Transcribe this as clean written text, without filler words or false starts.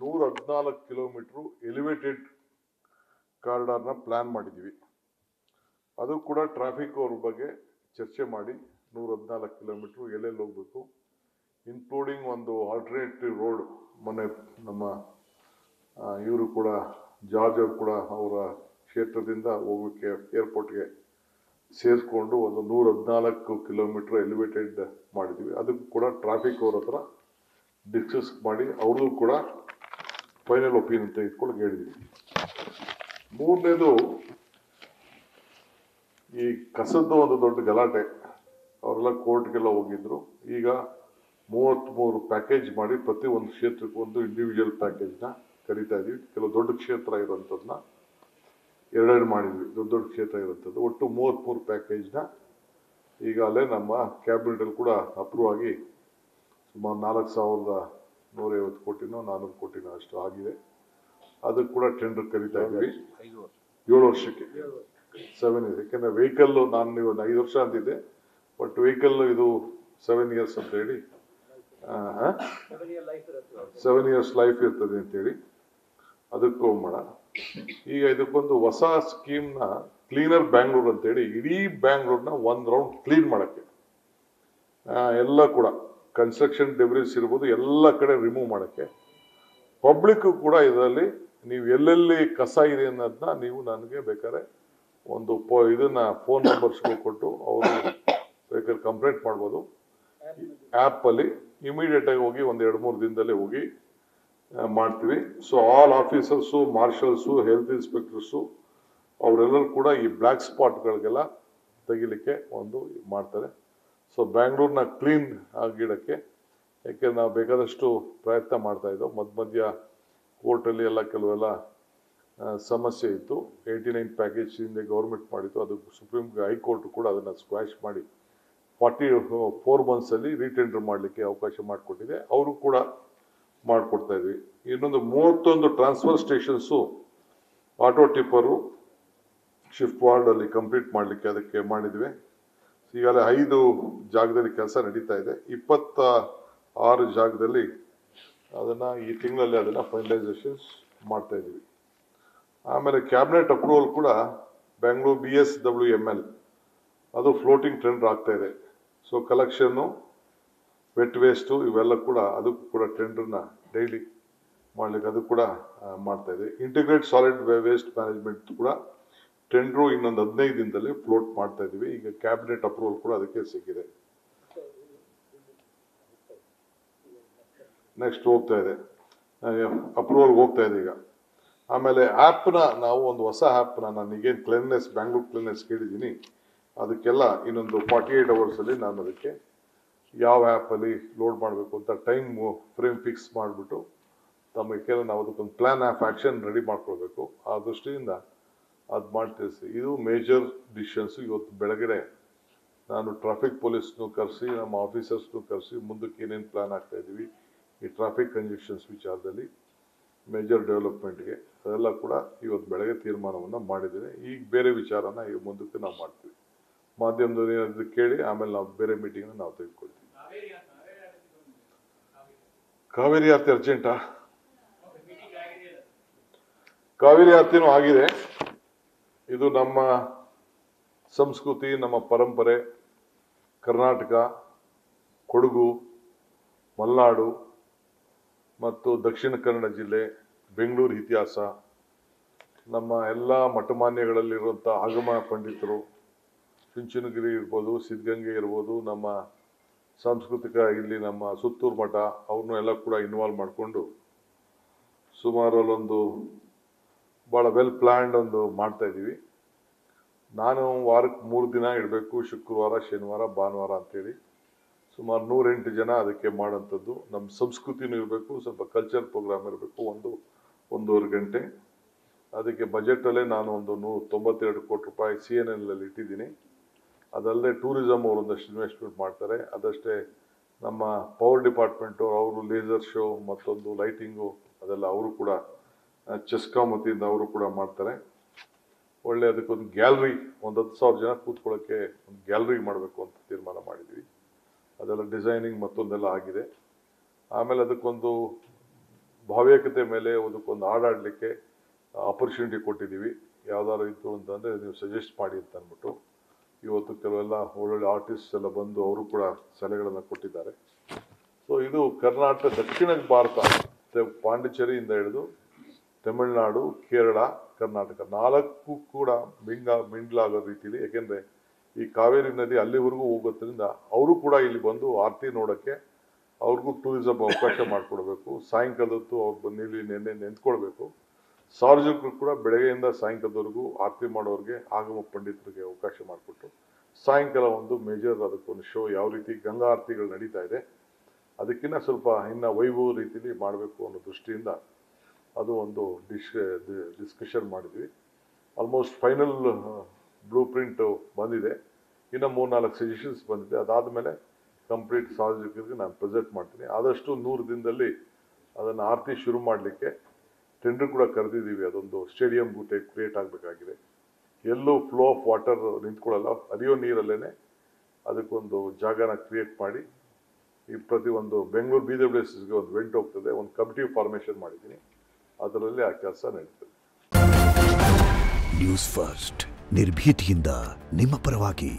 114 kilometre elevated ಕಾರಿಡಾರ್ನ plan ಮಾಡಿದ್ದೀವಿ. ಅದು ಕೂಡ ಟ್ರಾಫಿಕ್ ಅವ್ರ ಬಗ್ಗೆ ಚರ್ಚೆ ಮಾಡಿ 114 ಕಿಲೋಮೀಟರ್ ಎಲ್ಲೆಲ್ಲಿ ಹೋಗಬೇಕು, ಇನ್ಕ್ಲೂಡಿಂಗ್ ಒಂದು ಆಲ್ಟರ್ನೇಟಿವ್ ರೋಡ್. ಮೊನ್ನೆ ನಮ್ಮ ಇವರು ಕೂಡ ಜಾರ್ಜ್ ಅವರು ಕೂಡ ಅವರ ಕ್ಷೇತ್ರದಿಂದ ಹೋಗೋಕ್ಕೆ ಏರ್ಪೋರ್ಟ್ಗೆ ಸೇರಿಸ್ಕೊಂಡು ಒಂದು 114 ಕಿಲೋಮೀಟರ್ ಎಲಿವೇಟೆಡ್ ಮಾಡಿದ್ದೀವಿ. ಅದಕ್ಕೂ ಕೂಡ ಟ್ರಾಫಿಕ್ ಅವ್ರ ಹತ್ರ ಡಿಸ್ಕಸ್ ಮಾಡಿ ಅವ್ರಿಗೂ ಕೂಡ ಫೈನಲ್ ಒಪಿನಿಯನ್ ತೆಗೆದುಕೊಂಡು ಹೇಳಿದ್ದೀವಿ. ಮೂರನೇದು, ಈ ಕಸದ್ದು ಒಂದು ದೊಡ್ಡ ಗಲಾಟೆ. ಅವರೆಲ್ಲ ಕೋರ್ಟ್ಗೆಲ್ಲ ಹೋಗಿದ್ರು. ಈಗ 33 ಪ್ಯಾಕೇಜ್ ಮಾಡಿ ಪ್ರತಿ ಒಂದು ಕ್ಷೇತ್ರಕ್ಕೆ ಒಂದು ಇಂಡಿವಿಜುವಲ್ ಪ್ಯಾಕೇಜ್ನ ಕರಿತಾ ಇದ್ದೀವಿ. ಕೆಲವು ದೊಡ್ಡ ಕ್ಷೇತ್ರ ಇರೋಂಥದ್ದನ್ನ ಎರಡೆರಡು ಮಾಡಿದ್ವಿ, ದೊಡ್ಡ ದೊಡ್ಡ ಕ್ಷೇತ್ರ ಇರುವಂಥದ್ದು. ಒಟ್ಟು 33 ಪ್ಯಾಕೇಜ್ನ ಈಗಾಗಲೇ ನಮ್ಮ ಕ್ಯಾಬಿನೆಟಲ್ಲಿ ಕೂಡ ಅಪ್ರೂವ್ ಆಗಿ ಸುಮಾರು 4,150 ಕೋಟಿನೋ 400 ಕೋಟಿನೋ ಅಷ್ಟು ಆಗಿದೆ. ಅದಕ್ಕೆ ಕೂಡ ಟೆಂಡರ್ ಕರಿತಾ ಇದ್ದೀವಿ 7 ವರ್ಷಕ್ಕೆ 7 ಇಯರ್ಸ್. ಯಾಕೆಂದರೆ ವೆಹಿಕಲ್ಲು ನೀವು 5 ವರ್ಷ ಅಂತಿದ್ದೆ, ಬಟ್ ವೆಹಿಕಲ್ ಇದು 7 ಇಯರ್ಸ್ ಅಂತ ಹೇಳಿ 7 ಇಯರ್ಸ್ ಲೈಫ್ ಇರ್ತದೆ ಅಂತೇಳಿ ಅದಕ್ಕೂ ಮಾಡ. ಈಗ ಇದಕ್ಕೊಂದು ಹೊಸ ಸ್ಕೀಮ್ನ ಕ್ಲೀನರ್ ಬ್ಯಾಂಗ್ಳೂರ್ ಅಂತೇಳಿ ಇಡೀ ಬ್ಯಾಂಗ್ಳೂರ್ನ ಒಂದು ರೌಂಡ್ ಕ್ಲೀನ್ ಮಾಡೋಕ್ಕೆ, ಎಲ್ಲ ಕೂಡ ಕನ್ಸ್ಟ್ರಕ್ಷನ್ ಡೆಬ್ರಿಸ್ ಇರ್ಬೋದು ಎಲ್ಲ ಕಡೆ ರಿಮೂವ್ ಮಾಡೋಕ್ಕೆ, ಪಬ್ಲಿಕ್ಕು ಕೂಡ ಇದರಲ್ಲಿ ನೀವು ಎಲ್ಲೆಲ್ಲಿ ಕಸ ಇದೆ ಅನ್ನೋದನ್ನ ನೀವು ನನಗೆ ಬೇಕಾದ್ರೆ ಒಂದು ಇದನ್ನ ಫೋನ್ ನಂಬರ್ಸ್ಗಳು ಕೊಟ್ಟು ಅವರು ಬೇಕಾದ್ರೆ ಕಂಪ್ಲೇಂಟ್ ಮಾಡ್ಬೋದು. ಆ್ಯಪಲ್ಲಿ ಇಮಿಡಿಯೇಟಾಗಿ ಹೋಗಿ ಒಂದು 2-3 ದಿನದಲ್ಲೇ ಹೋಗಿ ಮಾಡ್ತೀವಿ. So all officers, marshals, health inspectors ಅವರೆಲ್ಲರೂ ಕೂಡ ಈ ಬ್ಲ್ಯಾಕ್ ಸ್ಪಾಟ್ಗಳಿಗೆಲ್ಲ ತೆಗಿಲಿಕ್ಕೆ ಒಂದು ಮಾಡ್ತಾರೆ. ಸೊ ಬ್ಯಾಂಗ್ಳೂರ್ನ ಕ್ಲೀನ್ ಆಗಿಡೋಕ್ಕೆ, ಯಾಕೆಂದ್ರೆ ನಾವು ಬೇಕಾದಷ್ಟು ಪ್ರಯತ್ನ ಮಾಡ್ತಾ ಇದ್ದೋ. ಮಧ್ಯ ಕೋರ್ಟಲ್ಲಿ ಎಲ್ಲ ಕೆಲವೆಲ್ಲ ಸಮಸ್ಯೆ ಇತ್ತು. 89 ಪ್ಯಾಕೇಜ್ ಹಿಂದೆ ಗೌರ್ಮೆಂಟ್ ಮಾಡಿತ್ತು. ಅದು ಸುಪ್ರೀಂ ಹೈಕೋರ್ಟ್ ಕೂಡ ಅದನ್ನು ಸ್ಕ್ವಾಶ್ ಮಾಡಿ 44 ಮಂತ್ಸಲ್ಲಿ ರೀಟೆಂಡರ್ ಮಾಡಲಿಕ್ಕೆ ಅವಕಾಶ ಮಾಡಿಕೊಟ್ಟಿದೆ. ಅವರು ಕೂಡ ಮಾಡಿಕೊಡ್ತಾ ಇದ್ವಿ. ಇನ್ನೊಂದು 31 transfer stations auto tipper shift ವಾರ್ಡಲ್ಲಿ ಕಂಪ್ಲೀಟ್ ಮಾಡಲಿಕ್ಕೆ ಅದಕ್ಕೆ ಮಾಡಿದ್ವಿ. ಈಗಾಗಲೇ 5 ಜಾಗದಲ್ಲಿ ಕೆಲಸ ನಡೀತಾ ಇದೆ. 26 ಜಾಗದಲ್ಲಿ ಅದನ್ನು ಈ ತಿಂಗಳಲ್ಲಿ ಅದನ್ನು ಫೈನಲೈಸೇಷನ್ಸ್ ಮಾಡ್ತಾ ಇದ್ದೀವಿ. ಆಮೇಲೆ ಕ್ಯಾಬಿನೆಟ್ ಅಪ್ರೂವಲ್ ಕೂಡ ಬೆಂಗಳೂರು BSWML ಅದು ಫ್ಲೋಟಿಂಗ್ ಟೆಂಡರ್ ಆಗ್ತಾ ಇದೆ. ಸೊ ಕಲೆಕ್ಷನ್ನು, ವೆಟ್ ವೇಸ್ಟು ಇವೆಲ್ಲ ಕೂಡ ಅದಕ್ಕೂ ಕೂಡ ಟೆಂಡರ್ನ ಡೈಲಿ ಮಾಡಲಿಕ್ಕೆ ಅದು ಕೂಡ ಮಾಡ್ತಾ ಇದೆ. ಇಂಟಿಗ್ರೇಟ್ ಸಾಲಿಡ್ ವೇಸ್ಟ್ ಮ್ಯಾನೇಜ್ಮೆಂಟ್ ಕೂಡ ಟೆಂಡ್ರು ಇನ್ನೊಂದು 15 ದಿನದಲ್ಲಿ ಫ್ಲೋಟ್ ಮಾಡ್ತಾ ಇದ್ದೀವಿ. ಈಗ ಕ್ಯಾಬಿನೆಟ್ ಅಪ್ರೂವಲ್ ಕೂಡ ಅದಕ್ಕೆ ಸಿಕ್ಕಿದೆ. ನೆಕ್ಸ್ಟ್ ಹೋಗ್ತಾ ಇದೆ, ಅಪ್ರೂವಲ್ಗೆ ಹೋಗ್ತಾ ಇದೆ ಈಗ. ಆಮೇಲೆ ಆ್ಯಪ್ನ ನಾವು ಒಂದು ಹೊಸ ಆ್ಯಪ್ನ ನನಗೇನು ಕ್ಲೀನ್ನೆಸ್, ಬ್ಯಾಂಗ್ಳೂರ್ ಕ್ಲೀನ್ನೆಸ್ ಕೇಳಿದ್ದೀನಿ, ಅದಕ್ಕೆಲ್ಲ ಇನ್ನೊಂದು 48 ಅವರ್ಸಲ್ಲಿ ನಾನು ಅದಕ್ಕೆ ಯಾವ ಆ್ಯಪಲ್ಲಿ ಲೋಡ್ ಮಾಡಬೇಕು ಅಂತ ಟೈಮ್ ಫ್ರೇಮ್ ಫಿಕ್ಸ್ ಮಾಡಿಬಿಟ್ಟು ತಮಗೆ ನಾವು ಅದಕ್ಕೊಂದು ಪ್ಲ್ಯಾನ್ ಆಫ್ ಆ್ಯಕ್ಷನ್ ರೆಡಿ ಮಾಡ್ಕೊಳ್ಬೇಕು. ಆ ದೃಷ್ಟಿಯಿಂದ ಅದು ಮಾಡಿ ತಿಳಿಸಿ. ಇದು ಮೇಜರ್ ಡಿಸಿಷನ್ಸು. ಇವತ್ತು ಬೆಳಗ್ಗೆ ನಾನು ಟ್ರಾಫಿಕ್ ಪೊಲೀಸ್ನು ಕರೆಸಿ, ನಮ್ಮ ಆಫೀಸರ್ಸ್ನು ಕರೆಸಿ ಮುಂದಕ್ಕೆ ಏನೇನು ಪ್ಲ್ಯಾನ್ ಆಗ್ತಾ ಇದ್ದೀವಿ ಈ ಟ್ರಾಫಿಕ್ ಕಂಜೆಕ್ಷನ್ಸ್ ವಿಚಾರದಲ್ಲಿ ಮೇಜರ್ ಡೆವಲಪ್ಮೆಂಟ್ಗೆ ಅದೆಲ್ಲ ಕೂಡ ಇವತ್ತು ಬೆಳಗ್ಗೆ ತೀರ್ಮಾನವನ್ನು ಮಾಡಿದ್ದೇನೆ. ಈಗ ಬೇರೆ ವಿಚಾರನ ಈಗ ಮುಂದಕ್ಕೆ ನಾವು ಮಾಡ್ತೀವಿ. ಮಾಧ್ಯಮದಲ್ಲಿ ಏನಾದರೂ ಕೇಳಿ ಆಮೇಲೆ ನಾವು ಬೇರೆ ಮೀಟಿಂಗ್ನ ನಾವು ತೆಗೆದುಕೊಳ್ತೀವಿ. ಕಾವೇರಿ ಆರತಿ ಅರ್ಜೆಂಟಾ? ಕಾವೇರಿ ಆರತಿನೂ ಆಗಿದೆ. ಇದು ನಮ್ಮ ಸಂಸ್ಕೃತಿ, ನಮ್ಮ ಪರಂಪರೆ, ಕರ್ನಾಟಕ, ಕೊಡಗು, ಮಲೆನಾಡು ಮತ್ತು ದಕ್ಷಿಣ ಕನ್ನಡ ಜಿಲ್ಲೆ, ಬೆಂಗಳೂರು ಇತಿಹಾಸ, ನಮ್ಮ ಎಲ್ಲ ಮಠಮಾನ್ಯಗಳಲ್ಲಿರುವಂಥ ಆಗಮ ಪಂಡಿತರು, ಚುಂಚನಗಿರಿ ಇರ್ಬೋದು, ಸಿದ್ಧಗಂಗೆ ಇರ್ಬೋದು, ನಮ್ಮ ಸಾಂಸ್ಕೃತಿಕ ಇಲ್ಲಿ ನಮ್ಮ ಸುತ್ತೂರು ಮಠ, ಅವ್ರನ್ನೂ ಎಲ್ಲ ಕೂಡ ಇನ್ವಾಲ್ವ್ ಮಾಡಿಕೊಂಡು ಸುಮಾರು ಅಲ್ಲೊಂದು ಭಾಳ ವೆಲ್ ಪ್ಲ್ಯಾನ್ಡ್ ಒಂದು ಮಾಡ್ತಾ ಇದ್ದೀವಿ. ನಾನು ವಾರಕ್ಕೆ 3 ದಿನ ಇಡಬೇಕು, ಶುಕ್ರವಾರ, ಶನಿವಾರ, ಭಾನುವಾರ ಅಂತೇಳಿ. ಸುಮಾರು 108 ಜನ ಅದಕ್ಕೆ ಮಾಡೋಂಥದ್ದು. ನಮ್ಮ ಸಂಸ್ಕೃತಿನೂ ಇರಬೇಕು, ಸ್ವಲ್ಪ ಕಲ್ಚರ್ ಪ್ರೋಗ್ರಾಮ್ ಇರಬೇಕು, 1-1.5 ಗಂಟೆ. ಅದಕ್ಕೆ ಬಜೆಟಲ್ಲೇ ನಾನು ಒಂದು 192 ಕೋಟಿ ರೂಪಾಯಿ CNL ಇಟ್ಟಿದ್ದೀನಿ. ಅದಲ್ಲದೆ ಟೂರಿಸಮ್ ಅವರು ಒಂದಷ್ಟು ಇನ್ವೆಸ್ಟ್ಮೆಂಟ್ ಮಾಡ್ತಾರೆ. ಅದಷ್ಟೇ ನಮ್ಮ ಪವರ್ ಡಿಪಾರ್ಟ್ಮೆಂಟು ಅವರು ಲೇಸರ್ ಶೋ ಮತ್ತೊಂದು ಲೈಟಿಂಗು ಅದೆಲ್ಲ ಅವರು ಕೂಡ ಚೆಸ್ಕಾಂ ವತಿಯಿಂದ ಅವರು ಕೂಡ ಮಾಡ್ತಾರೆ. ಒಳ್ಳೆ ಅದಕ್ಕೊಂದು ಗ್ಯಾಲರಿ, ಒಂದು 10,000 ಜನ ಕೂತ್ಕೊಳ್ಳೋಕ್ಕೆ ಒಂದು ಗ್ಯಾಲರಿ ಮಾಡಬೇಕು ಅಂತ ತೀರ್ಮಾನ ಮಾಡಿದ್ವಿ. ಅದೆಲ್ಲ ಡಿಸೈನಿಂಗ್ ಮತ್ತೊಂದೆಲ್ಲ ಆಗಿದೆ. ಆಮೇಲೆ ಅದಕ್ಕೊಂದು ಭಾವ್ಯಕತೆ ಮೇಲೆ ಅದಕ್ಕೊಂದು ಹಾಡಾಡಲಿಕ್ಕೆ ಆಪರ್ಚುನಿಟಿ ಕೊಟ್ಟಿದ್ದೀವಿ. ಯಾವ್ದಾದ್ರು ಇತ್ತು ಅಂತಂದರೆ ನೀವು ಸಜೆಸ್ಟ್ ಮಾಡಿ ಅಂತ ಅಂದ್ಬಿಟ್ಟು ಇವತ್ತು ಕೆಲವೆಲ್ಲ ಒಳ್ಳೊಳ್ಳೆ ಆರ್ಟಿಸ್ಟ್ ಎಲ್ಲ ಬಂದು ಅವರು ಕೂಡ ಸಲಹೆಗಳನ್ನು ಕೊಟ್ಟಿದ್ದಾರೆ. ಸೊ ಇದು ಕರ್ನಾಟಕ, ದಕ್ಷಿಣ ಭಾರತ, ಪಾಂಡಿಚೇರಿಯಿಂದ ಹಿಡಿದು ತಮಿಳುನಾಡು, ಕೇರಳ, ಕರ್ನಾಟಕ 4 ಕೂಡ ಮಿಂಗ್ಲಾಗೋ ರೀತಿಯಲ್ಲಿ, ಯಾಕೆಂದರೆ ಈ ಕಾವೇರಿ ನದಿ ಅಲ್ಲಿವರೆಗೂ ಹೋಗೋದ್ರಿಂದ ಅವರು ಕೂಡ ಇಲ್ಲಿ ಬಂದು ಆರತಿ ನೋಡೋಕ್ಕೆ ಅವ್ರಿಗೂ ಟೂರಿಸಂ ಅವಕಾಶ ಮಾಡಿಕೊಡ್ಬೇಕು. ಸಾಯಂಕಾಲದೊತ್ತು ಅವ್ರು ಬಂದು ಇಲ್ಲಿ ನೆಂತ್ಕೊಳ್ಬೇಕು. ಸಾರ್ವಜನಿಕರು ಕೂಡ ಬೆಳಗ್ಗೆಯಿಂದ ಸಾಯಂಕಾಲದವರೆಗೂ ಆರತಿ ಮಾಡೋರಿಗೆ, ಆಗಮ ಪಂಡಿತರಿಗೆ ಅವಕಾಶ ಮಾಡಿಕೊಟ್ಟು ಸಾಯಂಕಾಲ ಒಂದು ಮೇಜರ್ ಅದಕ್ಕೊಂದು ಶೋ ಯಾವ ರೀತಿ ಗಂಗಾ ಆರತಿಗಳು ನಡೀತಾ ಇದೆ ಅದಕ್ಕಿಂತ ಸ್ವಲ್ಪ ಇನ್ನು ವೈಭವ ರೀತಿಯಲ್ಲಿ ಮಾಡಬೇಕು ಅನ್ನೋ ದೃಷ್ಟಿಯಿಂದ ಅದು ಒಂದು ಡಿಸ್ಕಷನ್ ಮಾಡಿದ್ವಿ. ಆಲ್ಮೋಸ್ಟ್ ಫೈನಲ್ ಬ್ಲೂ ಪ್ರಿಂಟು ಬಂದಿದೆ. ಇನ್ನು 3-4 ಸಜೆಷನ್ಸ್ ಬಂದಿದೆ. ಅದಾದಮೇಲೆ ಕಂಪ್ಲೀಟ್ ಸಾರ್ವಜನಿಕರಿಗೆ ನಾನು ಪ್ರೆಸೆಂಟ್ ಮಾಡ್ತೀನಿ. ಆದಷ್ಟು 100 ದಿನದಲ್ಲಿ ಅದನ್ನು ಆರತಿ ಶುರು ಮಾಡಲಿಕ್ಕೆ ಟೆಂಡರ್ ಕೂಡ ಕರೆದಿದ್ದೀವಿ. ಅದೊಂದು ಸ್ಟೇಡಿಯಂ ಗೂಟೆ ಕ್ರಿಯೇಟ್ ಆಗಬೇಕಾಗಿದೆ. ಎಲ್ಲೂ ಫ್ಲೋ ಆಫ್ ವಾಟರ್ ನಿಂತ್ಕೊಳ್ಳಲ್ಲ, ಹರಿಯೋ ನೀರಲ್ಲೇ ಅದಕ್ಕೊಂದು ಜಾಗನ ಕ್ರಿಯೇಟ್ ಮಾಡಿ ಈ ಪ್ರತಿಯೊಂದು ಬೆಂಗಳೂರು BWSಗೆ ಒಂದು ವೆಂಟ್ ಹೋಗ್ತದೆ, ಒಂದು ಕಮಿಟಿ ಫಾರ್ಮೇಷನ್ ಮಾಡಿದ್ದೀನಿ. ಅದರಲ್ಲಿ ಆ ಕೆಲಸ ನಡೀತದೆ. ನ್ಯೂಸ್ ಫಸ್ಟ್, ನಿರ್ಭೀತಿಯಿಂದ ನಿಮ್ಮ ಪರವಾಗಿ.